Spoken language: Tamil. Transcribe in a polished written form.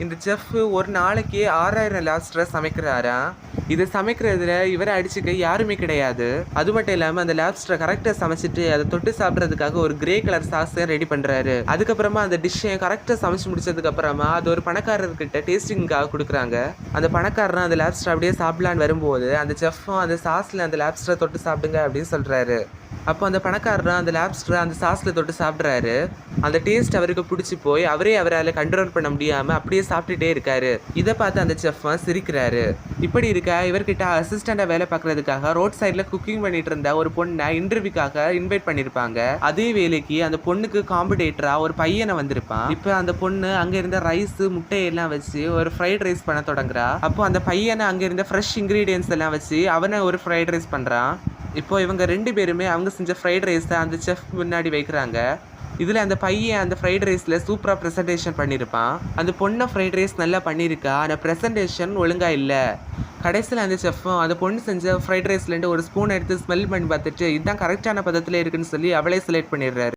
இந்த செஃப் ஒரு நாளைக்கு 6000 லாப்ஸ்டரை சமைக்கிறாராம். இது சமைக்கிறதுல இவரை அடிச்சுக்க யாருமே கிடையாது. அது மட்டும் இல்லாம அந்த லாப்ஸ்டரை கரெக்டா சமைச்சிட்டு அதை தொட்டு சாப்பிட்றதுக்காக ஒரு கிரே கலர் சாஸை ரெடி பண்றாரு. அதுக்கப்புறமா அந்த டிஷ்ஷை கரெக்டா சமைச்சு முடிச்சதுக்கு அப்புறமா அது ஒரு பணக்காரர்கிட்ட டேஸ்டிங்காக கொடுக்குறாங்க. அந்த பணக்காரன் அந்த லாப்ஸ்டர் அப்படியே சாப்பிடலான்னு வரும்போது அந்த செஃப்பும் அந்த சாஸ்ல அந்த லாப்ஸ்டரை தொட்டு சாப்பிடுங்க அப்படின்னு சொல்றாரு. அப்போ அந்த பணக்காரர் அந்த லாப்ஸ்டரை அந்த சாஸ்ல தொட்டு சாப்பிட்றாரு. அந்த டேஸ்ட் அவருக்கு பிடிச்சி போய் அவரால் கண்ட்ரோல் பண்ண முடியாம அப்படியே சாப்பிட்டுட்டே இருக்காரு. இதை பார்த்து அந்த செஃப் சிரிக்கிறாரு. இப்படி இருக்க இவர்கிட்ட அசிஸ்டண்டா வேலை பார்க்கறதுக்காக ரோட் சைட்ல குக்கிங் பண்ணிட்டு இருந்த ஒரு பொண்ணை இன்டர்வியூக்காக இன்வைட் பண்ணிருப்பாங்க. அதே வேலைக்கு அந்த பொண்ணுக்கு காம்படேட்டரா ஒரு பையனை வந்திருப்பான். இப்ப அந்த பொண்ணு அங்க இருந்த ரைஸ் முட்டையெல்லாம் வச்சு ஒரு ஃப்ரைட் ரைஸ் பண்ண தொடங்குறா. அப்போ அந்த பையனை அங்க இருந்த ஃப்ரெஷ் இன்கிரீடியன்ஸ் எல்லாம் வச்சு அவனை ஒரு ஃப்ரைட் ரைஸ் பண்றான். இப்போ இவங்க 2 பேருமே அவங்க செஞ்ச ஃப்ரைட் ரைஸை அந்த செஃப் முன்னாடி வைக்கிறாங்க. இதில் அந்த பையன் அந்த ஃப்ரைட் ரைஸில் சூப்பராக ப்ரெசன்டேஷன் பண்ணியிருப்பான். அந்த பொண்ணை ஃப்ரைட் ரைஸ் நல்லா பண்ணியிருக்கா, ஆனால் ப்ரெசன்டேஷன் ஒழுங்காக இல்லை. கடைசியில் அந்த செஃப்பும் அந்த பொண்ணு செஞ்ச ஃப்ரைட் ரைஸ்லேருந்து ஒரு ஸ்பூன் எடுத்து ஸ்மெல் பண்ணி பார்த்துட்டு இதுதான் கரெக்டான பதத்தில் இருக்குன்னு சொல்லி அவளே செலக்ட் பண்ணிடுறாரு.